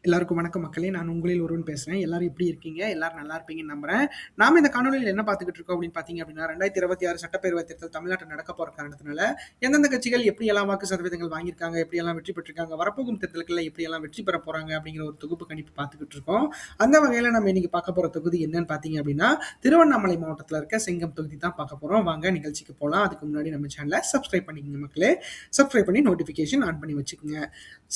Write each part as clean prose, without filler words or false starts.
எல்லாருக்கும் வணக்கம் மக்களே. நான் உங்களில் ஒருவன் பேசுறேன். எல்லாரும் எப்படி இருக்கீங்க? எல்லாரும் நல்லா இருப்பீங்கன்னு நம்புறேன். நாம இந்த காணொளியில என்ன பார்த்துக்கிட்டு இருக்கோம் அப்படின்னு பார்த்தீங்க அப்படின்னா, 2026 சட்டப்பேரவைத் தேர்தல் தமிழ்நாட்டில் நடக்க போற காரணத்தினால, எந்தெந்த கட்சிகள் எப்படியெல்லாம் வாக்கு சதவீதங்கள் வாங்கியிருக்காங்க, எப்படியெல்லாம் வெற்றி பெற்றிருக்காங்க, வரப்போகும் தேர்தல்கள்ல எப்படியெல்லாம் வெற்றி பெற போறாங்க அப்படிங்கிற ஒரு தொகுப்பு கணிப்பு பார்த்துக்கிட்டு இருக்கோம். அந்த வகையில நம்ம இன்னைக்கு பார்க்க போற தொகுதி என்னன்னு பார்த்தீங்க அப்படின்னா, திருவண்ணாமலை மாவட்டத்தில் இருக்க செங்கம் தொகுதி தான் பார்க்க போறோம். வாங்க நிகழ்ச்சிக்கு போலாம். அதுக்கு முன்னாடி நம்ம சேனலை சப்ஸ்கிரைப் பண்ணிக்கங்க மக்களே. சப்ஸ்கிரைப் பண்ணி நோட்டிஃபிகேஷன் ஆன் பண்ணி வச்சுக்கோங்க.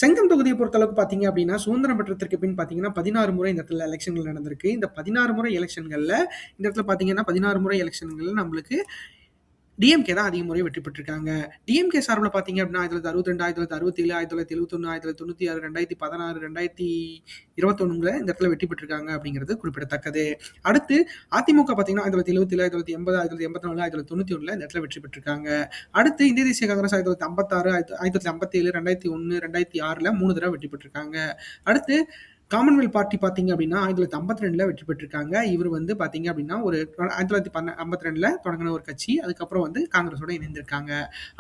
செங்கம் தொகுதியை பொறுத்தளவுக்கு பார்த்தீங்க அப்படின்னா, சுதந்திரம் பெற்றதற்கு பின் பார்த்தீங்கன்னா 16 முறை இந்த இடத்துல எலெக்ஷன்கள் நடந்திருக்கு. இந்த 16 முறை எலெக்ஷன்கள்ல இந்த இடத்துல பார்த்தீங்கன்னா 16 முறை எலெக்ஷன்கள்ல நம்மளுக்கு டிஎம்கே தான் அதிக முறை வெற்றி பெற்றிருக்காங்க. டிஎம்கே சார்பில் பார்த்தீங்க அப்படின்னா 1962, 1967, 1967, 1971, 2016, 2016, 2021 இந்த இடத்துல வெற்றி பெற்றிருக்காங்க அப்படிங்கிறது குறிப்பிடத்தக்கது. அடுத்து அதிமுக பார்த்தீங்கன்னா 1977, 1980, 1984, 1991 இந்த இடத்துல வெற்றி பெற்றிருக்காங்க. அடுத்து இந்திய தேசிய காங்கிரஸ் 1956, 1957, 2001, 2006 3 தடவை வெற்றி பெற்றிருக்காங்க. அடுத்து காமன்வெல்த் பார்ட்டி பார்த்தீங்க அப்படின்னா 1952 வெற்றி பெற்றிருக்காங்க. இவர் வந்து பார்த்தீங்க அப்படின்னா ஒரு 1952 தொடங்கின ஒரு கட்சி. அதுக்கப்புறம் வந்து காங்கிரஸோட இணைந்திருக்காங்க.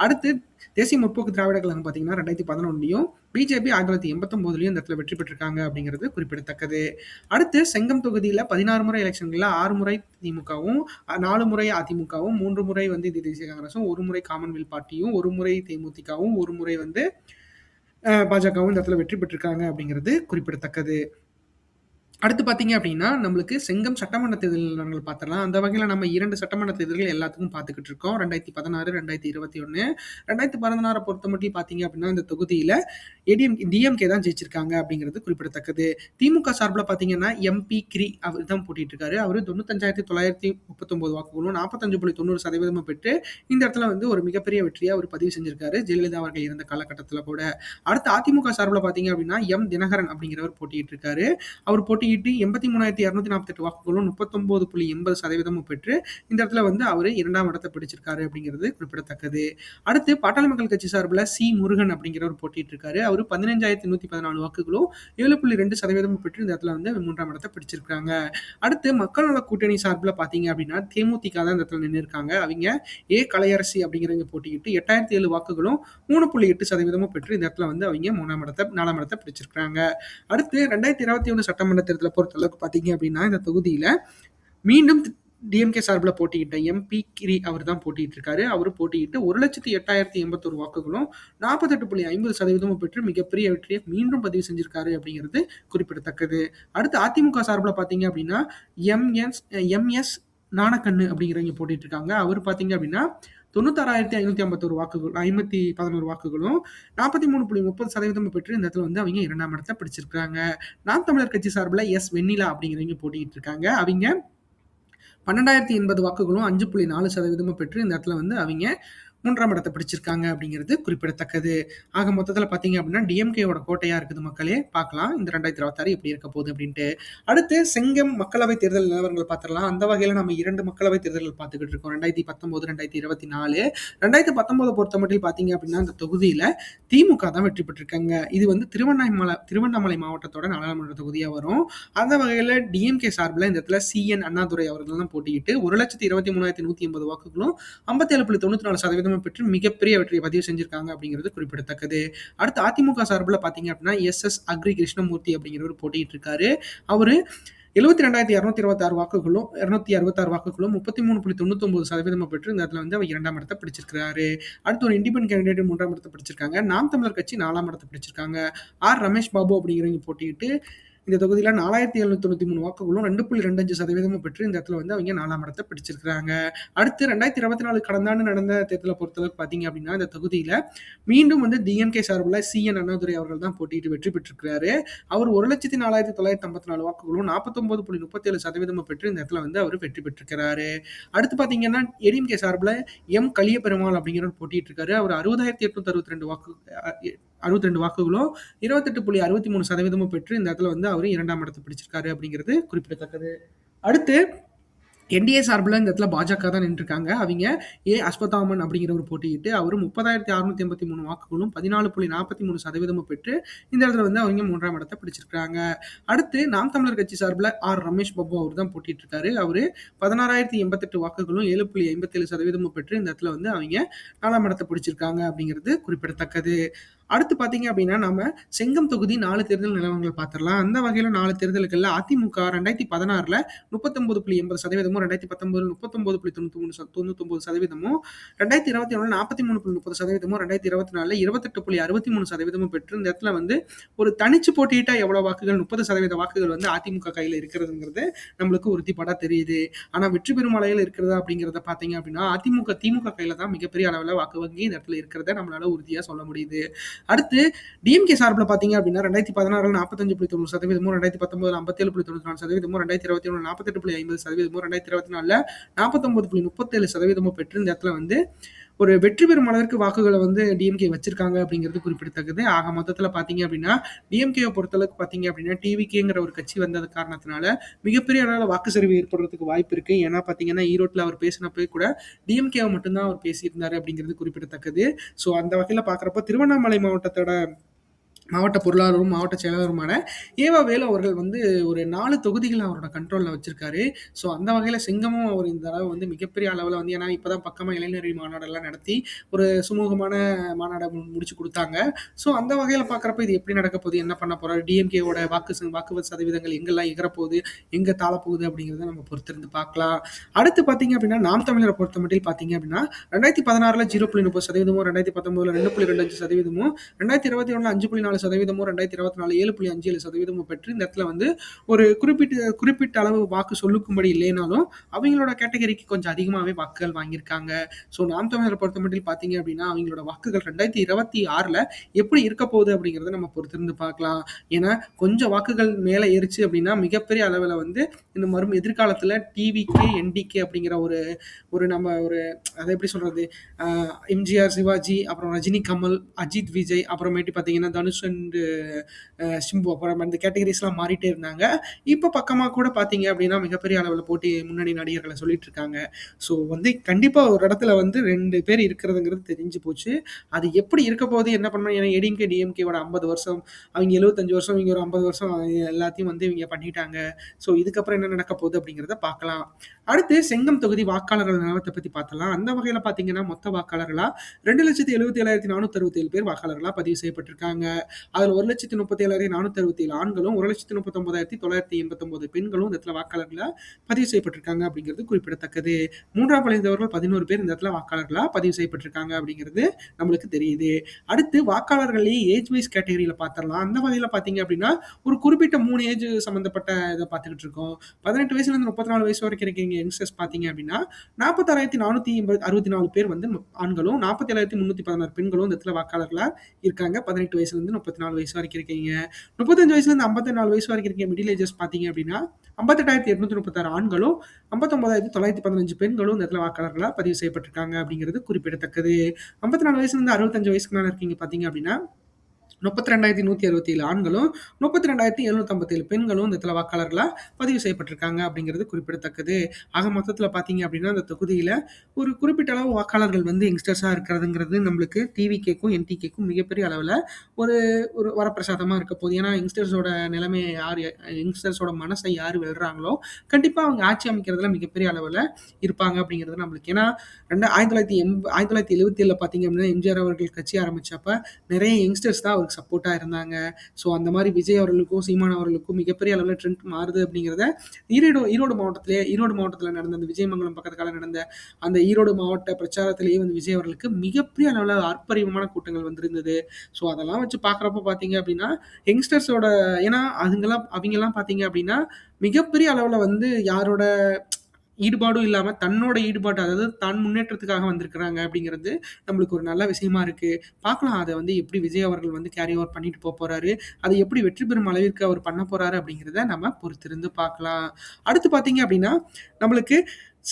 அடுத்து தேசிய முற்போக்கு திராவிட கழகம் பார்த்தீங்கன்னா 2011 பிஜேபி 1989 இந்த இடத்துல வெற்றி பெற்றிருக்காங்க அப்படிங்கிறது குறிப்பிடத்தக்கது. அடுத்து செங்கம் தொகுதியில் 16 முறை எலெக்ஷன்களில் 6 முறை திமுகவும் 4 முறை அதிமுகவும் 3 முறை வந்து இந்திய தேசிய காங்கிரஸும் 1 முறை காமன்வெல்த் பார்ட்டியும் 1 முறை தேமுதிகவும் 1 முறை வந்து பாஜகவும் இந்த இடத்துல வெற்றி பெற்றிருக்காங்க அப்படிங்கிறது குறிப்பிடத்தக்கது. அடுத்து பார்த்தீங்க அப்படின்னா நம்மளுக்கு செங்கம் சட்டமன்ற தேர்தல் நாங்கள் பார்த்துடலாம். அந்த வகையில் நம்ம 2 சட்டமன்ற தேர்தல்கள் எல்லாத்துக்கும் பார்த்துக்கிட்டு இருக்கோம். 2016, 2021. 2016 பொறுத்த மட்டும் பார்த்தீங்க அப்படின்னா இந்த தொகுதியில் டிஎம்கே தான் ஜெயிச்சிருக்காங்க அப்படிங்கிறது குறிப்பிடத்தக்கது. திமுக சார்பில் பார்த்தீங்கன்னா எம்பி கிரி அவர் தான் போட்டிட்டு இருக்காரு. அவர் 95,939 வாக்குகளும் 45.90% பெற்று இந்த இடத்துல வந்து ஒரு மிகப்பெரிய வெற்றியை அவர் பதிவு செஞ்சிருக்காரு ஜெயலலிதா அவர்கள் இருந்த காலகட்டத்தில் கூட. அடுத்து அதிமுக சார்பில் பார்த்தீங்க அப்படின்னா எம் தினகரன் அப்படிங்கிறவர் போட்டிட்டு இருக்காரு. அவர் போட்டியிட்டு 83,248 வாக்குகளும் 39.80% பெற்று இந்த இடத்துல வந்து அவர் 2ஆம் இடத்தை பிடிச்சிருக்காரு அப்படிங்கிறது குறிப்பிடத்தக்கது. அடுத்து பாட்டாளி மக்கள் கட்சி சார்பில் சி முருகன் அப்படிங்கிறவர் போட்டிட்டு இருக்காரு. அவர் 15,114 வாக்குகளும் 7.2% பெற்று இந்த இடத்துல வந்து 3ஆம் இடத்தை பிடிச்சிருக்காங்க. அடுத்து மக்கள் நல கூட்டணி சார்பில் பார்த்தீங்க அப்படின்னா தேமுதிக தான் இந்த இடத்துல நின்று இருக்காங்க. அவங்க ஏ கலையரசி அப்படிங்கிறவங்க போட்டியிட்டு 8,007 வாக்குகளும் 3.8% பெற்று இந்த இடத்துல வந்து அவங்க 4ஆம் இடத்தை பிடிச்சிருக்காங்க. அடுத்து 2021 சட்டமன்ற தேர்தலை பொறுத்தளவுக்கு பார்த்தீங்க அப்படின்னா இந்த தொகுதியில் மீண்டும் டிஎம்கே சார்பில் போட்டியிட்ட எம்பி கிரி அவர் தான் போட்டிட்டு இருக்காரு. அவர் போட்டியிட்டு 1,08,081 வாக்குகளும் 48.50% பெற்று மிகப்பெரிய வெற்றியை மீண்டும் பதிவு செஞ்சிருக்காரு அப்படிங்கிறது குறிப்பிடத்தக்கது. அடுத்து அதிமுக சார்பில் பார்த்தீங்க அப்படின்னா எம்எஸ் நாணக்கண்ணு அப்படிங்கிறவங்க போட்டிட்டு இருக்காங்க. அவர் பார்த்தீங்க அப்படின்னா 96,551 வாக்குகள் 511 வாக்குகளும் 43.30% பெற்று இந்த இடத்துல வந்து அவங்க 2ஆம் இடத்தை பிடிச்சிருக்காங்க. நாம் தமிழர் கட்சி சார்பில் எஸ் வெண்ணிலா அப்படிங்கிறவங்க போட்டிட்டு இருக்காங்க. அவங்க 12,080 வாக்குகளும் 5.4% பெற்று இந்த இடத்துல வந்து அவங்க 3ஆம் இடத்தை பிடிச்சிருக்காங்க அப்படிங்கிறது குறிப்பிடத்தக்கது. ஆக மொத்தத்தில் பார்த்தீங்க அப்படின்னா டிஎம்கேயோட கோட்டையா இருக்குது மக்களே. பார்க்கலாம் இந்த 2026 எப்படி இருக்க போகுது அப்படின்ட்டு. அடுத்து செங்கம் மக்களவை தேர்தல் நிலவரங்கள் பார்த்துடலாம். அந்த வகையில் நம்ம 2 மக்களவை தேர்தல்கள் பார்த்துக்கிட்டு இருக்கோம். 2019, 2024. 2019 பொறுத்த மட்டும் பார்த்தீங்க அப்படின்னா இந்த தொகுதியில் திமுக தான் வெற்றி பெற்றிருக்காங்க. இது வந்து திருவண்ணாமலை மாவட்டத்தோட நாடாளுமன்ற தொகுதியாக வரும். அந்த வகையில் டிஎம்கே சார்பில் இந்த இடத்துல சிஎன் அண்ணாதுரை அவர்கள் தான் போட்டியிட்டு 1,23,180 வாக்குகளும் 57.94% பெற்று மிகப்பெரிய வெற்றியை பதிவு செஞ்சிருக்காங்க அப்படிங்கிறது குறிப்பிடத்தக்கது. அடுத்து அதிமுக சார்பில் பார்த்தீங்க அப்படின்னா எஸ் அக்ரி கிருஷ்ணமூர்த்தி அப்படிங்கிறவர் போட்டிட்டு இருக்காரு. அவரு 72,226 வாக்குகளும் 266 வாக்குகளும் 33.99% பெற்று இந்த இடத்துல வந்து அவர் 2ஆம் இடத்தை பிடிச்சிருக்காரு. அடுத்து ஒரு இண்டிபெண்டன்ட் கேண்டிடேட் 3ஆம் இடத்தை பிடிச்சிருக்காங்க. நாம் தமிழர் கட்சி 4ஆம் இடத்தை பிடிச்சிருக்காங்க. ரமேஷ் பாபு அப்படிங்கிறவங்க போட்டியிட்டு இந்த தொகுதியில் 4,793 வாக்குகளும் 2.25% பெற்று இந்த இடத்துல வந்து அவங்க 4ஆம் இடத்தை பிடிச்சிருக்காங்க. அடுத்து 2024 கடந்த ஆண்டு நடந்த தேர்தலை பொறுத்தளவுக்கு பார்த்தீங்க அப்படின்னா இந்த தொகுதியில் மீண்டும் வந்து டிஎம்கே சார்பில் சிஎன் அண்ணாதுரை அவர்கள் தான் போட்டியிட்டு வெற்றி பெற்றிருக்கிறாரு. அவர் 1,04,954 வாக்குகளும் 49.37% பெற்று இந்த இடத்துல வந்து அவர் வெற்றி பெற்றிருக்கிறாரு. அடுத்து பார்த்தீங்கன்னா ஏடிஎம்கே சார்பில் எம் கலிய பெருமாள் அப்படிங்கிறவர் போட்டிட்டு இருக்காரு. அவர் 60,862 வாக்குகளும் 28.63% பெற்று இந்த இடத்துல வந்து அவர் 2ஆம் இடத்தை பிடிச்சிருக்காரு அப்படிங்கிறது குறிப்பிடத்தக்கது. அடுத்து என்டிஏ சார்பில் இந்த இடத்துல பாஜக தான் நின்றுருக்காங்க. அவங்க அஸ்வத்தாமன் அப்படிங்கிறவர் போட்டியிட்டு அவர் 30,683 வாக்குகளும் 14.43% பெற்று இந்த இடத்துல வந்து அவங்க 3ஆம் இடத்தை பிடிச்சிருக்காங்க. அடுத்து நாம் தமிழர் கட்சி சார்பில் ரமேஷ் பாபு அவர் தான் போட்டிட்டு இருக்காரு. அவர் 16,088 வாக்குகளும் 7.57% பெற்று இந்த இடத்துல வந்து அவங்க 4ஆம் இடத்தை பிடிச்சிருக்காங்க அப்படிங்கிறது குறிப்பிடத்தக்கது. அடுத்து பார்த்தீங்க அப்படின்னா, நம்ம செங்கம் தொகுதி 4 தேர்தல் நிலவரங்கள் பார்த்துரலாம். அந்த வகையில 4 தேர்தலுக்குள்ள அதிமுக 2016ல 39.80%, 2019ல 39.99%, 2021ல 43.30%, 2024ல 28.63% பெற்று இந்த இடத்துல வந்து ஒரு தனிச்சு போட்டியிட்டா எவ்வளவு வாக்குகள் 30% வாக்குகள் வந்து அதிமுக கையில இருக்கிறதுங்கிறது நம்மளுக்கு உறுதிப்படா தெரியுது. ஆனா வெற்றி பெறும் அளவில் இருக்கிறதா அப்படிங்கிறத பார்த்தீங்க அப்படின்னா, திமுக கையில தான் மிகப்பெரிய அளவுல வாக்கு வங்கி இந்த இடத்துல இருக்கிறத நம்மளால உறுதியா சொல்ல முடியுது. அடுத்து டிஎம்கே சார்பில் பார்த்தீங்க அப்படின்னா 2016ல் 45.90%, 2019ல் 57.94%, 2021ல் 48.50%, 2024ல 49.37% பெற்று இந்த இடத்துல வந்து ஒரு வெற்றி பெறும் அளவிற்கு வாக்குகளை வந்து டிஎம்கே வச்சிருக்காங்க அப்படிங்கிறது குறிப்பிடத்தக்கது. ஆக மொத்தத்தில் பார்த்தீங்க அப்படின்னா டிஎம்கேவை பொறுத்தளவுக்கு பார்த்தீங்க அப்படின்னா டிவிகேங்கிற ஒரு கட்சி வந்தது காரணத்தினால மிகப்பெரிய அளவில் வாக்கு சரிவு ஏற்படுறதுக்கு வாய்ப்பு இருக்கு. ஏன்னா பார்த்தீங்கன்னா ஈரோட்டில் அவர் பேசினப்போ கூட டிஎம்கேவை மட்டும்தான் அவர் பேசியிருந்தாரு அப்படிங்கிறது குறிப்பிடத்தக்கது. ஸோ அந்த வகையில் பார்க்குறப்ப திருவண்ணாமலை மாவட்ட பொருளாளரும் மாவட்ட செயலாளருமான ஏவா வேலு அவர்கள் வந்து ஒரு 4 தொகுதிகள் அவரோட கண்ட்ரோல்ல வச்சிருக்காரு. ஸோ அந்த வகையில செங்கமும் அவர் இந்த தடவை வந்து மிகப்பெரிய அளவுல வந்து ஏன்னா இப்பதான் பக்கமா இளைஞரணி மாநாடெல்லாம் நடத்தி ஒரு சுமூகமான மாநாட முடிச்சு குடுத்தாங்க. ஸோ அந்த வகையில பார்க்குறப்ப இது எப்படி நடக்க போகுது? என்ன பண்ண போறாரு? டிஎம்கேவோட வாக்கு சதவீதங்கள் எங்கெல்லாம் எகறப்போகுது? எங்க தாழப்போகுது? அப்படிங்கிறத நம்ம பொறுத்திருந்து பார்க்கலாம். அடுத்து பார்த்தீங்க அப்படின்னா, நாம் தமிழரை பொறுத்தமட்டில் பார்த்தீங்க அப்படின்னா 2016ல 0.30%, 2019ல 2.25%, 2021ல 5.4%, 2024 7.57% பெற்று இந்த இடத்துல வந்து ஒரு குறிப்பிட்ட அளவு வாக்கு சொல்லுக்கும்படி இல்லைனாலும் அவங்களோட கேட்டகரிக்கு கொஞ்சம் அதிகமாகவே வாக்குகள் வாங்கியிருக்காங்க. ஸோ நாம் தமிழரை பொறுத்த மட்டும் பார்த்தீங்க அப்படின்னா அவங்களோட வாக்குகள் 2026ல எப்படி இருக்க போகுது அப்படிங்கிறத நம்ம பொறுத்திருந்து பார்க்கலாம். ஏன்னா கொஞ்சம் வாக்குகள் மேலே ஏறிச்சு அப்படின்னா மிகப்பெரிய அளவில் வந்து இந்த எதிர்காலத்தில் டிவிகே என்டிகே அப்படிங்கிற ஒரு ஒரு நம்ம ஒரு அதை எப்படி சொல்றது, எம்ஜிஆர், சிவாஜி, அப்புறம் ரஜினி, கமல், அஜித், விஜய், அப்புறமேட்டு பார்த்தீங்கன்னா தனுஷ் அண்ட் சிம்பு, அப்புறம் இந்த கேட்டகரிஸ்லாம் மாறிட்டே இருந்தாங்க. இப்போ பக்கமாக கூட பார்த்தீங்க அப்படின்னா மிகப்பெரிய அளவில் போட்டி முன்னணி நடிகர்களை சொல்லிட்டு இருக்காங்க. ஸோ வந்து கண்டிப்பாக ஒரு இடத்துல வந்து 2 பேர் இருக்கிறதுங்கிறது தெரிஞ்சு போச்சு. அது எப்படி இருக்க போகுது, என்ன பண்ணணும்? ஏன்னா ஏடிஎம்கே டிஎம்கேவோட 50 வருஷம், அவங்க 75 வருஷம், இவங்க ஒரு 50 வருஷம் எல்லாத்தையும் வந்து இவங்க பண்ணிட்டாங்க. ஸோ இதுக்கப்புறம் என்ன நடக்க போகுது அப்படிங்கிறத பார்க்கலாம். அடுத்து செங்கம் தொகுதி வாக்காளர்கள் நிலவரத்தை பற்றி பார்த்தலாம். அந்த வகையில் பார்த்தீங்கன்னா மொத்த வாக்காளர்களா 2,77,467 பேர் வாக்காளர்களா பதிவு செய்யப்பட்டிருக்காங்க. அதில் 1,37,467 ஆண்களும் 1,39,989 பெண்களும் இந்த இடத்துல வாக்காளர்களா பதிவு செய்யப்பட்டிருக்காங்க அப்படிங்கிறது குறிப்பிடத்தக்கது. மூன்றாம் பழைந்தவர்கள் 11 பேர் இந்த இடத்துல வாக்காளர்களா பதிவு செய்யப்பட்டிருக்காங்க அப்படிங்கிறது நம்மளுக்கு தெரியுது. அடுத்து வாக்காளர்களே ஏஜ் வைஸ் கேட்டகரியில பார்த்துடலாம். அந்த வகையில் பார்த்தீங்க அப்படின்னா ஒரு குறிப்பிட்ட 3 ஏஜ் சம்பந்தப்பட்ட இதை பார்த்துக்கிட்டு இருக்கோம். 18 வயசுல இருந்து 34 வயசு வரைக்கும் இருக்கீங்க யங்ஸ்டர்ஸ் பார்த்தீங்க அப்படின்னா 46,464 பேர் வந்து ஆண்களும் 47,316 பெண்களும் இந்த இடத்துல வாக்காளர்களா இருக்காங்க. 18 வயசுல இருந்து 34 வயசு வரைக்கும் இருக்கீங்க. 35 வயசுல இருந்து 54 வயசு வரைக்கும் இருக்கீங்க மிடில் ஏஜஸ் பார்த்தீங்க அப்படின்னா 58,836 ஆண்களும் 59,915 பெண்களும் இந்த இடத்துல வாக்காளர்களா பதிவு செய்யப்பட்டிருக்காங்க அப்படிங்கிறது குறிப்பிடத்தக்கது. 54 வயசுல இருந்து 65 வயசுக்கு மேல இருக்கீங்க பார்த்தீங்க அப்படின்னா 32,167 ஆண்களும் 32,757 பெண்களும் இந்த இடத்துல வாக்காளர்களா பதிவு செய்யப்பட்டிருக்காங்க அப்படிங்கிறது குறிப்பிடத்தக்கது. ஆக மொத்தத்தில் பார்த்தீங்க அப்படின்னா அந்த தொகுதியில் ஒரு குறிப்பிட்ட அளவு வாக்காளர்கள் வந்து யங்ஸ்டர்ஸாக இருக்கிறதுங்கிறது நம்மளுக்கு டிவிகேக்கும் என்டிகேக்கும் மிகப்பெரிய அளவில் ஒரு ஒரு வரப்பிரசாதமாக இருக்க போகுது. ஏன்னா யங்ஸ்டர்ஸோட நிலைமையை யங்ஸ்டர்ஸோட மனசை யார் வெல்றாங்களோ கண்டிப்பாக அவங்க ஆட்சி அமைக்கிறதுல மிகப்பெரிய அளவில் இருப்பாங்க அப்படிங்கிறது நம்மளுக்கு. ஏன்னா 1977 பார்த்தீங்க அப்படின்னா எம்ஜிஆர் அவர்கள் கட்சி ஆரம்பிச்சப்ப நிறைய யங்ஸ்டர்ஸ் தான் அவருக்கு சப்போர்ட்டாக இருந்தாங்க. ஸோ அந்த மாதிரி விஜய் அவர்களுக்கும் சீமான் அவர்களுக்கும் மிகப்பெரிய அளவில் ட்ரெண்ட் மாறுது அப்படிங்கிறத ஈரோடு மாவட்டத்தில் நடந்த அந்த விஜயமங்கலம் பக்கத்துக்கால நடந்த அந்த ஈரோடு மாவட்ட பிரச்சாரத்திலேயே வந்து விஜய் அவர்களுக்கு மிகப்பெரிய அளவில் ஆர்ப்பரியமான கூட்டங்கள் வந்திருந்தது. ஸோ அதெல்லாம் வச்சு பார்க்குறப்ப பார்த்தீங்க அப்படின்னா யங்ஸ்டர்ஸோட ஏன்னா அவங்கெல்லாம் பார்த்தீங்க அப்படின்னா மிகப்பெரிய அளவில் வந்து யாரோட ஈடுபாடும் இல்லாம தன்னோட ஈடுபாடு அதாவது தான் முன்னேற்றத்துக்காக வந்திருக்கிறாங்க அப்படிங்கிறது நம்மளுக்கு ஒரு நல்ல விஷயமா இருக்கு. பார்க்கலாம் அதை வந்து எப்படி விஜய் அவர்கள் வந்து கேரி ஓவர் பண்ணிட்டு போறாரு, அதை எப்படி வெற்றி பெறும் அளவிற்கு அவர் பண்ண போறாரு அப்படிங்கிறத நம்ம பொறுத்திருந்து பார்க்கலாம். அடுத்து பார்த்தீங்க அப்படின்னா நம்மளுக்கு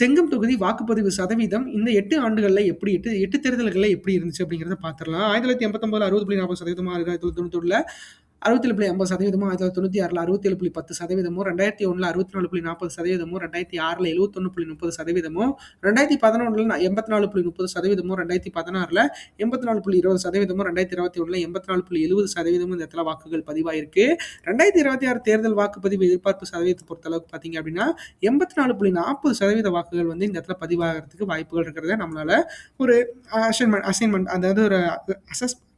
செங்கம் தொகுதி வாக்குப்பதிவு சதவீதம் இந்த 8 ஆண்டுகள்ல எப்படி 8 தேர்தல்கள்ல எப்படி இருந்துச்சு அப்படிங்கிறத பார்த்துடலாம். 1989 60.40%, 1991 67.50%, 1996 67.10%, 2001 64.40%, 2006 71.30%, 2011 84.30%, 2016 84.20%, 2021 84.70% இந்த இடத்துல வாக்குகள் பதிவாயிருக்கு. 2026 தேர்தல் வாக்குப்பதிவு எதிர்பார்ப்பு சதவீதத்தை பொறுத்த அளவுக்கு பார்த்தீங்க அப்படின்னா 84.40% வாக்குகள் வந்து இந்த இடத்துல பதிவாகிறதுக்கு வாய்ப்புகள் இருக்கிறத நம்மளால ஒரு அசைன்மெண்ட் அதாவது ஒரு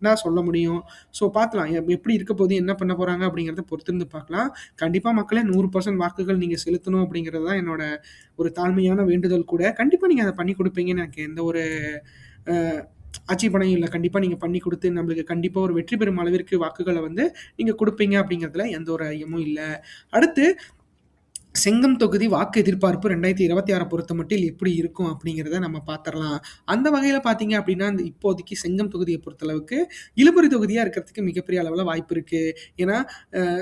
தான் சொல்ல முடியும். ஸோ பார்க்கலாம். எப்படி இருக்க போது, என்ன பண்ண போறாங்க அப்படிங்கிறத பொறுத்திருந்து பார்க்கலாம். கண்டிப்பா மக்களே 100% வாக்குகள் நீங்க செலுத்தணும் அப்படிங்கிறது தான் என்னோட ஒரு தாழ்மையான வேண்டுதல் கூட. கண்டிப்பா நீங்க அத பண்ணி குடுப்பீங்கன்னு எனக்கு எந்த ஒரு அ ஆட்சேபனையும் இல்ல. கண்டிப்பா நீங்க பண்ணி குடுத்து நம்மளுக்கு கண்டிப்பா ஒரு வெற்றி பெறும் அளவிற்கு வாக்குகள வந்து நீங்க குடுப்பீங்க அப்படிங்கிறதுல எந்த ஒரு ஐயமும் இல்ல. அடுத்து செங்கம் தொகுதி வாக்கு எதிர்பார்ப்பு 2026 பொறுத்தமட்டில் எப்படி இருக்கும் அப்படிங்கிறத நம்ம பார்த்துரலாம். அந்த வகையில பார்த்தீங்க அப்படின்னா, இந்த இப்போதைக்கு செங்கம் தொகுதிய பொறுத்தளவுக்கு இழுபறி தொகுதியா இருக்கிறதுக்கு மிகப்பெரிய அளவுல வாய்ப்பு இருக்கு. ஏன்னா,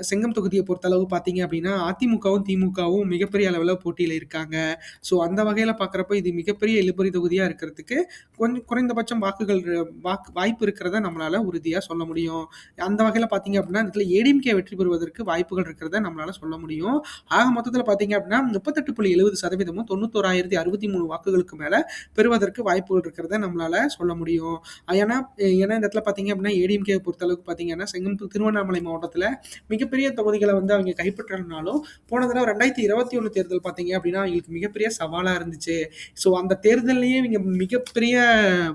செங்கம் தொகுதிய பொறுத்தளவு பார்த்தீங்க அப்படின்னா, அதிமுகவும், திமுகவும் மிகப்பெரிய அளவுல போட்டியில இருக்காங்க. ஸோ அந்த வகையில பார்க்குறப்ப இது மிகப்பெரிய இழுபறி தொகுதியா இருக்கிறதுக்கு கொஞ்சம் குறைந்தபட்சம் வாய்ப்பு இருக்கிறத நம்மளால உறுதியா சொல்ல முடியும். அந்த வகையில பார்த்தீங்க அப்படின்னா, இந்த இடத்துல ஏடிஎம்கே வெற்றி பெறுவதற்கு வாய்ப்புகள் இருக்கிறத நம்மளால சொல்ல முடியும். ஆக மொத்தத்தில பார்த்தீங்க அப்படின்னா 38.70% 91,063 வாக்குகளுக்கு மேல பெறுவதற்கு வாய்ப்புகள் இருக்கிறத நம்மளால சொல்ல முடியும். ஏன்னா ஏன்னா இந்த இடத்துல பார்த்தீங்க அப்படின்னா ஏடிஎம்கே பொறுத்தளவுக்கு பார்த்தீங்கன்னா திருவண்ணாமலை மாவட்டத்தில மிகப்பெரிய தொகுதிகள வந்து அவங்க கைப்பற்றலனாலும் போன தடவ 2021 தேர்தல் பார்த்தீங்க அப்படின்னா அவங்களுக்கு மிகப்பெரிய சவாலா இருந்துச்சு. ஸோ அந்த தேர்தல்லயே இவங்க மிகப்பெரிய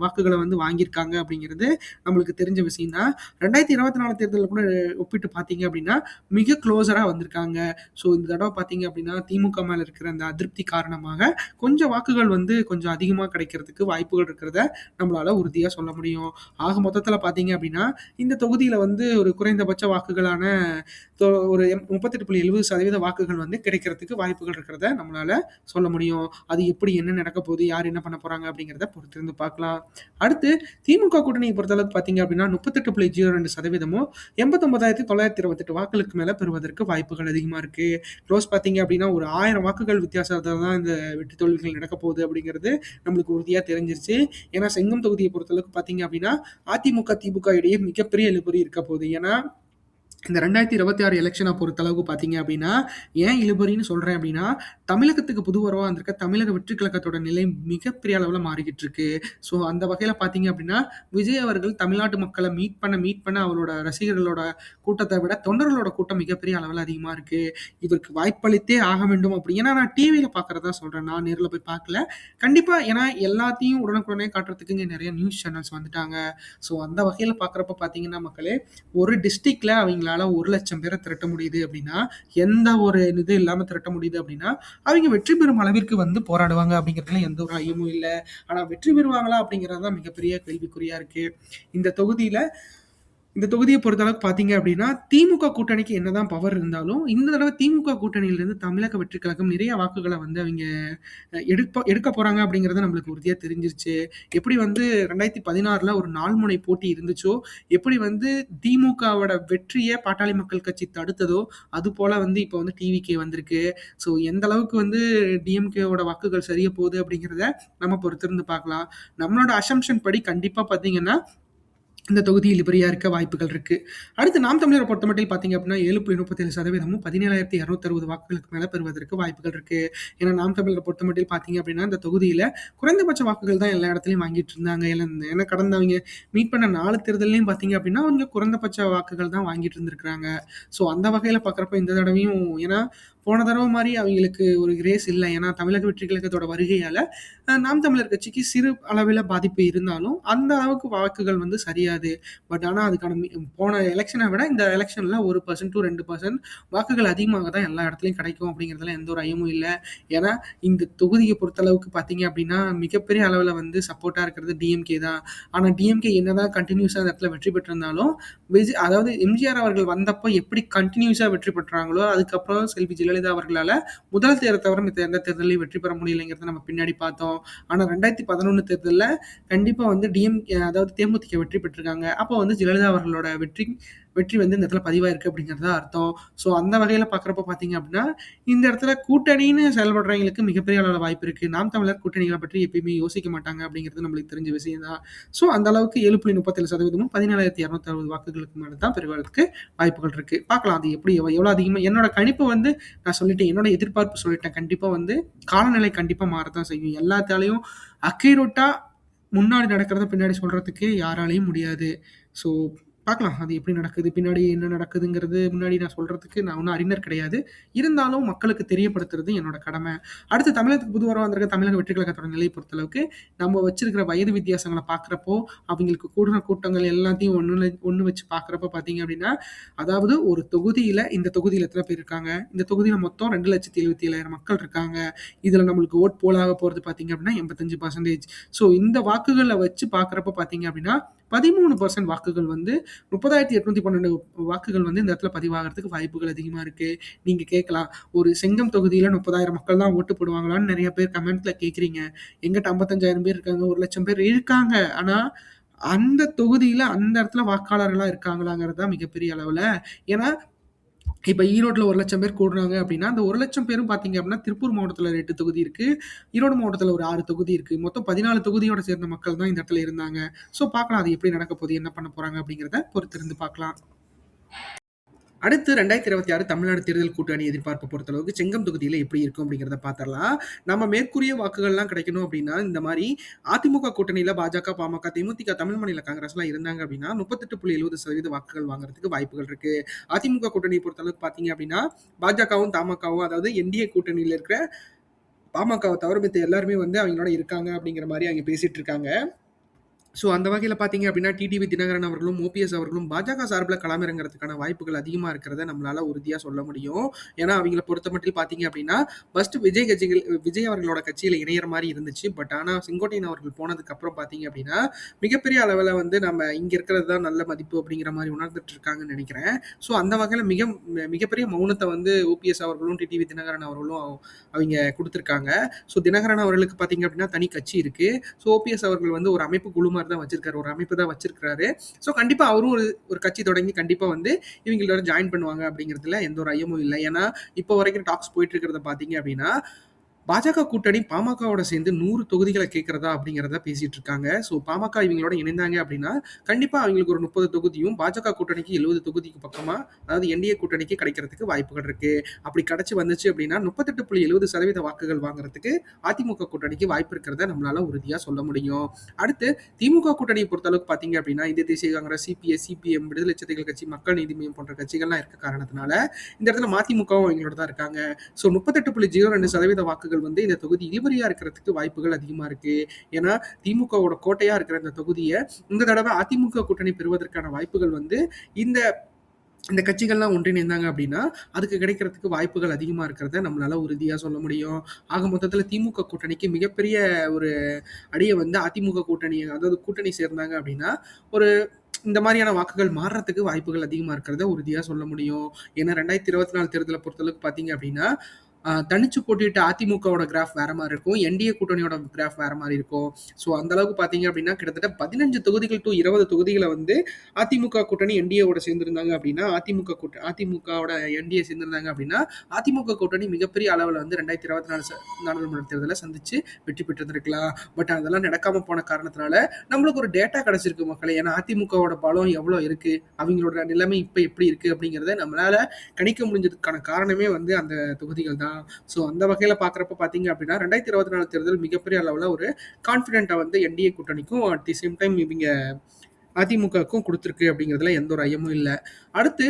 வாக்குகள வந்து வாங்கியிருக்காங்க அப்படிங்கிறது நம்மளுக்கு தெரிஞ்ச விஷயம் தான். 2024 தேர்தல்ல கூட ஒப்பிட்டு பார்த்தீங்க அப்படின்னா மிக க்ளோஸரா வந்திருக்காங்க. ஸோ இந்த தடவ பார்த்தீங்க அப்படின்னா, திமுக மேல இருக்கிற அந்த அதிருப்தி காரணமாக, கொஞ்சம் வாக்குகள் வந்து கொஞ்சம் அதிகமா கிடைக்கிறதுக்கு வாய்ப்புகள் இருக்கிறத நம்மளால உறுதியா சொல்ல முடியும். ஆக மொத்தத்தில பார்த்தீங்க அப்படின்னா, இந்த தொகுதியில வந்து ஒரு குறைந்தபட்ச வாக்குகளான ஒரு 38.70% வாக்குகள் வந்து கிடைக்கிறதுக்கு வாய்ப்புகள் இருக்கிறத நம்மளால சொல்ல முடியும். அது எப்படி என்ன நடக்க போகுது, யார் என்ன பண்ண போறாங்க அப்படிங்கிறத பொறுத்திருந்து பார்க்கலாம். அடுத்து திமுக கூட்டணிய பொறுத்தளவுக்கு பார்த்தீங்க அப்படின்னா, 38.02% 89,928 வாக்குகளுக்கு மேல பெறுவதற்கு வாய்ப்புகள் அதிகமா இருக்கு. க்ளோஸ் பார்த்தீங்க அப்படின்னா, ஒரு 1000 வாக்குகள் வித்தியாசத்துல தான் இந்த வெற்றி தோல்விகள் நடக்கப் போகுது அப்படிங்கிறது நம்மளுக்கு உறுதியா தெரிஞ்சிருச்சு. ஏன்னா, செங்கம் தொகுதிய பொறுத்தளவுக்கு பார்த்தீங்க அப்படின்னா, அதிமுக, திமுக இடையே மிகப்பெரிய இழுபறி இருக்க போகுது. ஏன்னா, இந்த 2026 எலக்ஷன பொறுத்தளவுக்கு பார்த்தீங்க அப்படின்னா, ஏன் இழுபறின்னு சொல்றேன் அப்படின்னா, தமிழகத்துக்கு புது வரவா வந்திருக்க தமிழக வெற்றிக் கழகத்தோட நிலை மிகப்பெரிய அளவுல மாறிக்கிட்டு இருக்கு. ஸோ அந்த வகையில பார்த்தீங்க அப்படின்னா, விஜய் அவர்கள் தமிழ்நாட்டு மக்கள மீட் பண்ண அவரோட ரசிகர்களோட கூட்டத்த விட தொண்டர்களோட கூட்டம் மிகப்பெரிய அளவுல அதிகமா இருக்கு. இவருக்கு வாய்ப்பளித்தே ஆக வேண்டும் அப்படி ஏன்னா நான் டிவில பார்க்கிறதா சொல்றேன். நான் நேர்ல போய் பார்க்கல. கண்டிப்பா ஏன்னா எல்லாத்தையும் உடனுக்குடனே காட்டுறதுக்கு இங்க நெறைய நியூஸ் சேனல்ஸ் வந்துட்டாங்க. ஸோ அந்த வகையில பார்க்கிறப்ப பார்த்தீங்கன்னா மக்களே, ஒரு டிஸ்ட்ரிக்ட்ல அவங்களால 1,00,000 பேர திரட்ட முடியுது அப்படின்னா, எந்த ஒரு இது இல்லாம திரட்ட முடியுது அப்படின்னா, அவைங்க வெற்றி பெறும் அளவிற்கு வந்து போராடுவாங்க அப்படிங்கிறதுல எந்த ஒரு ஐயமும் இல்ல. ஆனா வெற்றி பெறுவாங்களா அப்படிங்கிறது தான் மிகப்பெரிய கேள்விக்குறியா இருக்கு. இந்த தொகுதியில இந்த தொகுதிய பொறுத்தளவுக்கு பார்த்தீங்க அப்படின்னா, திமுக கூட்டணிக்கு என்னதான் பவர் இருந்தாலும், இந்த தடவ திமுக கூட்டணியிலிருந்து தமிழக வெற்றிக் கழகம் நிறைய வாக்குகள வந்து அவைங்க எடுக்க போறாங்க அப்படிங்கிறது நம்மளுக்கு உறுதியா தெரிஞ்சிருச்சு. எப்படி வந்து 2016ல ஒரு 4 முனை போட்டி இருந்துச்சோ, எப்படி வந்து திமுகவோட வெற்றிய பாட்டாளி மக்கள் கட்சி தடுத்ததோ, அதுபோல வந்து இப்ப வந்து டிவிகே வந்திருக்கு. ஸோ எந்த அளவுக்கு வந்து டிஎம்கேவோட வாக்குகள் சரிய போகுது அப்படிங்கிறத நம்ம பொறுத்திருந்து பார்க்கலாம். நம்மளோட அசம்ப்ஷன் படி கண்டிப்பா பார்த்தீங்கன்னா இந்த தொகுதி இழுபறியா இருக்க வாய்ப்புகள் இருக்கு. அடுத்து நாம் தமிழர பொறுத்தமட்டில் பார்த்தீங்க அப்படின்னா 7.37% 17,260 வாக்குகளுக்கு மேல பெறுவதற்கு வாய்ப்புகள் இருக்கு. ஏன்னா நாம் தமிழர பொறுத்தமட்டில் பார்த்தீங்க அப்படின்னா, இந்த தொகுதியில குறைந்தபட்ச வாக்குகள் தான் எல்லா இடத்துலயும் வாங்கிட்டு இருந்தாங்க. ஏன்னா கடந்தவங்க மீட் பண்ண 4 தேர்தல்லயும் பார்த்தீங்க அப்படின்னா, அவங்க குறைந்தபட்ச வாக்குகள் தான் வாங்கிட்டு இருந்திருக்காங்க. ஸோ அந்த வகையில பார்க்குறப்ப இந்த தடவையும் ஏன்னா போன தடவ மாரி அவங்களுக்கு ஒரு கிரேஸ் இல்ல. ஏன்னா தமிழக வெற்றிக் கழகத்தோட வருகையால நாம் தமிழர் கட்சிக்கு சிறு அளவில பாதிப்பு இருந்தாலும், அந்த அளவுக்கு வாக்குகள் வந்து சரியாது. பட் ஆனா அதுக்கான போன எலக்ஷன விட இந்த எலக்ஷன்ல 1% to 2% வாக்குகள் அதிகமாக தான் எல்லா இடத்துலயும் கிடைக்கும் அப்படிங்கிறதுல எந்த ஒரு ஐயமும் இல்ல. ஏன்னா இந்த தொகுதிய பொறுத்தளவுக்கு பார்த்தீங்க அப்படின்னா, மிகப்பெரிய அளவுல வந்து சப்போர்ட்டா இருக்கிறது டிஎம்கே தான். ஆனா டிஎம்கே என்னதான் கன்டினியூஸா அந்த இடத்துல வெற்றி பெற்றிருந்தாலும், அதாவது எம்ஜிஆர் அவர்கள் வந்தப்போ எப்படி கன்டினியூஸா வெற்றி பெற்றாங்களோ, அதுக்கப்புறம் செல்வி ஜெயலலிதா அவர்களால முதல் தேர்தல தவிர மித்த எந்த தேர்தல்லயும் வெற்றி பெற முடியலைங்கிறத நம்ம பின்னாடி பார்த்தோம். ஆனா 2011 தேர்தல்ல கண்டிப்பா வந்து அதாவது தேமுதிக வெற்றி பெற்றிருக்காங்க. அப்போ வந்து ஜெயலலிதா அவர்களோட வெற்றி வந்து இந்த இடத்துல பதிவாயிருக்கு அப்படிங்கிறது தான் அர்த்தம். ஸோ அந்த வகையில பார்க்குறப்ப பார்த்தீங்க அப்படின்னா, இந்த இடத்துல கூட்டணின்னு செயல்படுறவங்களுக்கு மிகப்பெரிய அளவுல வாய்ப்பு இருக்கு. நாம் தமிழர் கூட்டணிகள பற்றி எப்பயுமே யோசிக்க மாட்டாங்க அப்படிங்கிறது நம்மளுக்கு தெரிஞ்ச விஷயம் தான். ஸோ அந்த அளவுக்கு 7.37% 17,260 வாக்குகளுக்கு மேல தான் பெறுவதற்கு வாய்ப்புகள் இருக்கு. பார்க்கலாம் அது எப்படி எவ்வளோ அதிகமா என்னோட கணிப்பு வந்து நான் சொல்லிட்டேன். என்னோட எதிர்பார்ப்பு சொல்லிட்டேன். கண்டிப்பா வந்து காலநிலை கண்டிப்பா மாறத்தான் செய்யும். எல்லாத்தாலயும் அக்யூரேட்டா முன்னாடி நடக்கிறத பின்னாடி சொல்றதுக்கு யாராலயும் முடியாது. ஸோ பார்க்கலாம். அது எப்படி நடக்குது? பின்னாடி என்ன நடக்குதுங்கிறது முன்னாடி நான் சொல்றதுக்கு நான் ஒண்ணும் அறிஞர் கிடையாது. இருந்தாலும் மக்களுக்கு தெரியப்படுத்துறது என்னோட கடமை. அடுத்து தமிழகத்துக்கு புதுவரவா வந்திருக்க தமிழக வெற்றி கழகத்தோட நிலைய பொறுத்தளவுக்கு, நம்ம வச்சிருக்கிற வயது வித்தியாசங்கள பார்க்கிறப்போ, அவங்களுக்கு கூடுன கூட்டங்கள் எல்லாத்தையும் ஒண்ணு வச்சு பார்க்கிறப்ப பார்த்தீங்க அப்படின்னா, அதாவது ஒரு தொகுதியில இந்த தொகுதியில எத்தன பேர் இருக்காங்க? இந்த தொகுதியில மொத்தம் 2,77,000 மக்கள் இருக்காங்க. இதுல நம்மளுக்கு போலாக போறது பார்த்தீங்க அப்படின்னா 85%. ஸோ இந்த வாக்குகள வச்சு பார்க்கிறப்ப பார்த்தீங்க அப்படின்னா, 13% வாக்குகள் வந்து 30,812 வாக்குகள் வந்து இந்த இடத்துல பதிவாகறதுக்கு வாய்ப்புகள் அதிகமா இருக்கு. நீங்க கேட்கலாம், ஒரு செங்கம் தொகுதியில 30,000 மக்கள் தான் ஓட்டு போடுவாங்களான்னு நெறைய பேர் கமெண்ட்ல கேட்கிறீங்க. எங்கிட்ட 55,000 பேர் இருக்காங்க, 1,00,000 பேர் இருக்காங்க. ஆனா, அந்த தொகுதியில அந்த இடத்துல வாக்காளர்களா இருக்காங்களாங்கிறது தான் மிகப்பெரிய அளவுல. ஏன்னா, இப்ப ஈரோட்ல 1,00,000 பேர் கூடுறாங்க அப்படின்னா, அந்த 1,00,000 பேரும் பார்த்தீங்க அப்படின்னா, திருப்பூர் மாவட்டத்துல 8 தொகுதி இருக்கு. ஈரோடு மாவட்டத்துல ஒரு 6 தொகுதி இருக்கு. மொத்தம் 14 தொகுதியோட சேர்ந்த மக்கள் தான் இந்த இடத்துல இருந்தாங்க. ஸோ பார்க்கலாம் அது எப்படி நடக்க போகுது, என்ன பண்ண போறாங்க அப்படிங்கிறத பொறுத்திருந்து பார்க்கலாம். அடுத்து 2026 தமிழ்நாடு தேர்தல் கூட்டணி எதிர்பார்ப்பை பொறுத்தளவுக்கு செங்கம் தொகுதியில எப்படி இருக்கும் அப்படிங்கிறத பார்த்துடலாம். நம்ம மேற்கூறிய வாக்குகள்லாம் கிடைக்கணும் அப்படின்னா, இந்த மாரி அதிமுக கூட்டணியில பாஜக, பாமக, தேமுதிக, தமிழ் மாநில காங்கிரஸ்லாம் இருந்தாங்க அப்படின்னா 38.70% வாக்குகள் வாங்குறதுக்கு வாய்ப்புகள் இருக்கு. அதிமுக கூட்டணியை பொறுத்தளவுக்கு பார்த்தீங்க அப்படின்னா, பாஜகவும், தமாகவும் அதாவது என்டிஏ கூட்டணியில இருக்கிற பாமகவை தவிர மித்த எல்லாருமே வந்து அவங்களோட இருக்காங்க அப்படிங்கிற மாரி அங்க பேசிட்டு இருக்காங்க. ஸோ அந்த வகையில பார்த்தீங்க அப்படின்னா, டிடிவி தினகரன் அவர்களும், ஓபிஎஸ் அவர்களும் பாஜக சார்பில களமிறங்குறதுக்கான வாய்ப்புகள் அதிகமா இருக்கிறத நம்மளால உறுதியா சொல்ல முடியும். ஏன்னா, அவங்கள பொறுத்தமட்டில் பார்த்தீங்க அப்படின்னா, ஃபர்ஸ்ட் விஜய் அவர்களோட கட்சியில இணையிற மாரி இருந்துச்சு. பட் ஆனா செங்கோட்டையன் அவர்கள் போனதுக்கப்புறம் பார்த்தீங்க அப்படின்னா, மிகப்பெரிய அளவுல வந்து நம்ம இங்க இருக்கிறது தான் நல்ல மதிப்பு அப்படிங்கிற மாரி உணர்ந்துட்டு இருக்காங்கன்னு நெனைக்கிறேன். ஸோ அந்த வகையில மிகப்பெரிய மௌனத்த வந்து ஓபிஎஸ் அவர்களும், டிடிவி தினகரன் அவர்களும் அவிங்க குடுத்துருக்காங்க. ஸோ தினகரன் அவர்களுக்கு பார்த்தீங்க அப்படின்னா, தனி கட்சி இருக்கு. ஸோ ஓபிஎஸ் அவர்கள் வந்து ஒரு அமைப்பு குழு மாரி தான் வச்சிருக்காரு. ஒரு அமைப்பு தான் வச்சிருக்காரு. ஸோ கண்டிப்பா அவரும் ஒரு கட்சி தொடங்கி கண்டிப்பா வந்து இவங்களோட ஜாயின் பண்ணுவாங்க அப்படிங்கிறதுல எந்த ஒரு ஐயமும் இல்ல. ஏன்னா, இப்போ வரைக்கும் டாக்ஸ் போயிட்டு இருக்கிறத பார்த்தீங்க அப்படின்னா, பாஜக கூட்டணி பாமகவோட சேர்ந்து 100 தொகுதிகளை கேட்கிறதா அப்படிங்கிறத பேசிட்டு இருக்காங்க. ஸோ பாமக இவங்களோட இணைந்தாங்க அப்படின்னா, கண்டிப்பா அவங்களுக்கு ஒரு 30 தொகுதியும், பாஜக கூட்டணிக்கு 70 தொகுதிக்கு பக்கமா, அதாவது என்டிஏ கூட்டணிக்கு கிடைக்கிறதுக்கு வாய்ப்புகள் இருக்கு. அப்படி கிடைச்சு வந்துச்சு அப்படின்னா 38.70% வாக்குகள் வாங்குறதுக்கு அதிமுக கூட்டணிக்கு வாய்ப்பு இருக்கிறத நம்மளால உறுதியா சொல்ல முடியும். அடுத்து திமுக கூட்டணியை பொறுத்தளவுக்கு பார்த்தீங்க அப்படின்னா, இந்திய தேசிய காங்கிரஸ், சிபிஎஸ், சிபிஎம், விடுதலை சிறுத்தைகள் கட்சி, மக்கள் நீதி மய்யம் போன்ற கட்சிகள்லாம் இருக்க காரணத்தினால, இந்த இடத்துல மதிமுகவும் அவங்களோட தான் இருக்காங்க. ஸோ 38.02% வாக்குகள் வந்து இந்த தொகுதி இழுபறியா இருக்கிறதுக்கு வாய்ப்புகள் அதிகமா இருக்கு. ஏன்னா திமுகவோட கோட்டையா இருக்கிற இந்த தொகுதியை இந்த தடவை அதிமுக கூட்டணி பெறுவதற்கான வாய்ப்புகள் வந்து இந்த இந்த கட்சிகள்லாம் ஒன்றிணைந்தாங்க அப்படின்னா, அதுக்கு கிடைக்கிறதுக்கு வாய்ப்புகள் அதிகமா இருக்கிறத நம்மளால உறுதியா சொல்ல முடியும். ஆக மொத்தத்துல திமுக கூட்டணிக்கு மிகப்பெரிய ஒரு அடிய வந்து அதிமுக கூட்டணி அதாவது கூட்டணி சேர்ந்தாங்க அப்படின்னா, ஒரு இந்த மாதிரியான வாக்குகள் மாறுறதுக்கு வாய்ப்புகள் அதிகமா இருக்கிறத உறுதியா சொல்ல முடியும். ஏன்னா 2024 தேர்தலை பொறுத்தளவுக்கு பார்த்தீங்க அப்படின்னா, தனிச்சு போட்டியிட்ட அதிமுகவோட கிராஃப் வேற மாரி இருக்கும். என்டிஏ கூட்டணியோட கிராஃப் வேற மாரி இருக்கும். ஸோ அந்த அளவுக்கு பார்த்தீங்க அப்படின்னா, கிட்டத்தட்ட 15 தொகுதிகள் டூ 20 தொகுதிகள வந்து அதிமுக கூட்டணி என்டிஏவோட சேர்ந்திருந்தாங்க அப்படின்னா, அதிமுகவோட என்டிஏ சேர்ந்திருந்தாங்க அப்படின்னா, அதிமுக கூட்டணி மிகப்பெரிய அளவுல வந்து 2024 நாடாளுமன்ற தேர்தல சந்திச்சு வெற்றி பெற்றிருந்திருக்கலாம். பட் அதெல்லாம் நடக்காம போன காரணத்தினால, நம்மளுக்கு ஒரு டேட்டா கிடைச்சிருக்கு மக்களே. ஏன்னா அதிமுகவோட பலம் எவ்வளோ இருக்கு? அவங்களோட நிலைமை இப்ப எப்படி இருக்கு? அப்படிங்கிறத நம்மளால கணிக்க முடிஞ்சதுக்கான காரணமே வந்து அந்த தொகுதிகள் தான். ஸோ அந்த வகையில பார்க்குறப்ப பார்த்தீங்க அப்படின்னா 2024 தேர்தல் மிகப்பெரிய அளவுல ஒரு கான்ஃபிடென்ட்டா வந்து என்டிஏ கூட்டணிக்கும் அட் தி சேம் டைம் இவங்க அதிமுகவுக்கும் குடுத்துருக்கு அப்படிங்கிறதுல எந்த ஒரு ஐயமும் இல்ல. அடுத்து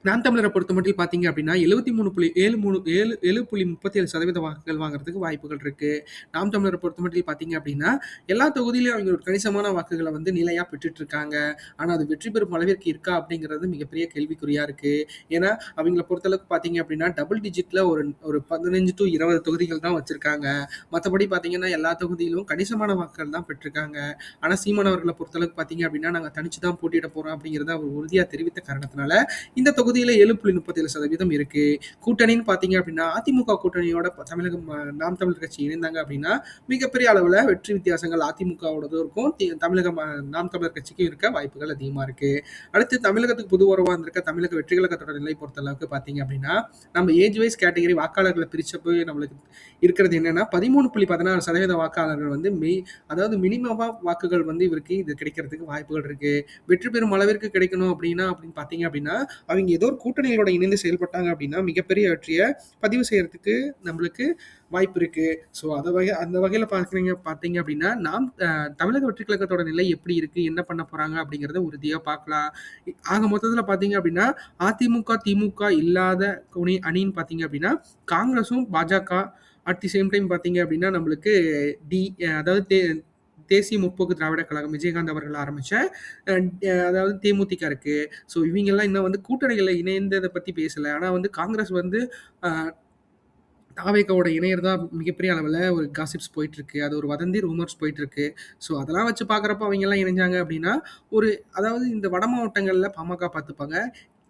நாம் தமிழரை பொறுத்தமட்டில் பார்த்தீங்க அப்படின்னா 7.37% வாக்குகள் வாங்குறதுக்கு வாய்ப்புகள் இருக்கு. நாம் தமிழரை பொறுத்தமட்டில் பார்த்தீங்க அப்படின்னா, எல்லா தொகுதியிலும் அவங்க ஒரு கணிசமான வாக்குகள வந்து நிலையா பெற்றுட்டு இருக்காங்க. ஆனா அது வெற்றி பெறும் அளவிற்கு இருக்கா அப்படிங்கிறது மிகப்பெரிய கேள்விக்குறியா இருக்கு. ஏன்னா, அவங்கள பொறுத்தளவுக்கு பார்த்தீங்க அப்படின்னா, டபுள் டிஜிட்ல ஒரு 15 டூ 20 தொகுதிகள் தான் வச்சிருக்காங்க. மத்தபடி பார்த்தீங்கன்னா, எல்லா தொகுதியிலும் கணிசமான வாக்குகள் தான் பெற்றிருக்காங்க. ஆனா சீமான் அவர்கள பொறுத்தளவுக்கு பார்த்தீங்க அப்படின்னா, நாங்க தனிச்சு தான் போட்டியிட போறோம் அப்படிங்கிறத அவர் உறுதியா தெரிவித்த காரணத்தினால, இந்த தொகுதியில 7.37% இருக்கு. கூட்டணின்னு பார்த்தீங்க அப்படின்னா, அதிமுக கூட்டணியோட தமிழகம் நாம் தமிழர் கட்சி இணைந்தாங்க அப்படின்னா, மிகப்பெரிய அளவுல வெற்றி வித்தியாசங்கள் அதிமுகவோடதும் இருக்கும். தமிழகம் நாம் தமிழர் கட்சிக்கும் இருக்க வாய்ப்புகள் அதிகமா இருக்கு. அடுத்து தமிழகத்துக்கு புது உறவா வந்திருக்க தமிழக வெற்றி கழகத்தோட நிலை பொறுத்த அளவுக்கு பார்த்தீங்க அப்படின்னா, நம்ம ஏஜ் வைஸ் கேட்டகரி வாக்காளர்களை பிரிச்சப்போ நம்மளுக்கு இருக்கிறது என்னன்னா 13.16% வாக்காளர்கள் வந்து அதாவது மினிமமா வாக்குகள் வந்து இவருக்கு இது கிடைக்கிறதுக்கு வாய்ப்புகள் இருக்கு. வெற்றி பெறும் அளவிற்கு கிடைக்கணும் அப்படின்னு பார்த்தீங்க அப்படின்னா, அவங்க ஏதோ ஒரு கூட்டணிகளோட இணைந்து செயல்பட்டாங்க அப்படின்னா மிகப்பெரிய வெற்றியை பதிவு செய்யறதுக்கு நம்மளுக்கு வாய்ப்பு இருக்கு. ஸோ அந்த வகையில பார்த்தீங்க அப்படின்னா, நாம் தமிழக வெற்றிக் கழகத்தோட நிலை எப்படி இருக்கு? என்ன பண்ண போறாங்க? அப்படிங்கிறத உறுதியா பார்க்கலாம். ஆக மொத்தத்தில பார்த்தீங்க அப்படின்னா, அதிமுக, திமுக இல்லாத அணின்னு பார்த்தீங்க அப்படின்னா, காங்கிரஸும், பாஜக அட் தி சேம் டைம் பார்த்தீங்க அப்படின்னா, நம்மளுக்கு டி அதாவது தேசிய முற்போக்கு திராவிட கழகம் விஜயகாந்த் அவர்கள் ஆரம்பிச்ச அ அதாவது தேமுதிக இருக்கு. ஸோ இவங்கலாம் இன்னும் வந்து கூட்டணிகள்ல இணைந்தத பத்தி பேசல. ஆனா வந்து காங்கிரஸ் வந்து அ தாவேகாவோட இணையறதா மிகப்பெரிய அளவுல ஒரு காசிப்ஸ் போயிட்டுருக்கு. அது ஒரு வதந்தி, ரூமர்ஸ் போயிட்டுருக்கு. ஸோ அதெல்லாம் வச்சு பார்க்குறப்போ அவைங்கலாம் இணைஞ்சாங்க அப்படின்னா, ஒரு அதாவது இந்த வட மாவட்டங்கள்ல பாமக பார்த்துப்பாங்க.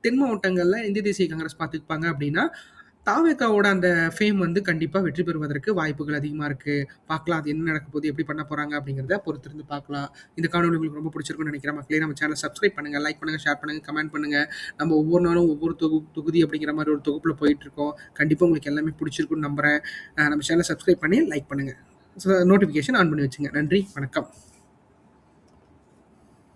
தென் மாவட்டங்கள்ல இந்திய தேசிய காங்கிரஸ் பார்த்துப்பாங்க அப்படின்னா, தாவேகாவோட அந்த ஃபேம் வந்து கண்டிப்பா வெற்றி பெறுவதற்கு வாய்ப்புகள் அதிகமா இருக்கு. பார்க்கலாம் அது என்ன நடக்க போகுது, எப்படி பண்ண போறாங்க அப்படிங்கிறத பொறுத்திருந்து பார்க்கலாம். இந்த காணொளி உங்களுக்கு ரொம்ப பிடிச்சிருக்கும்னு நினைக்கிறேன் மக்களே. நம்ம சேனல சப்ஸ்கிரைப் பண்ணுங்க, லைக் பண்ணுங்க, ஷேர் பண்ணுங்க, கமெண்ட் பண்ணுங்க. நம்ம ஒவ்வொரு நாளும் ஒவ்வொரு தொகுதி அப்படிங்கிற மாரி ஒரு தொகுப்புல போயிட்டுருக்கோம். கண்டிப்பா உங்களுக்கு எல்லாமே பிடிச்சிருக்கும்னு நம்புறேன். நம்ம சேனல சப்ஸ்கிரைப் பண்ணி லைக் பண்ணுங்க. நோட்டிஃபிகேஷன் ஆன் பண்ணி வச்சுங்க. நன்றி, வணக்கம்.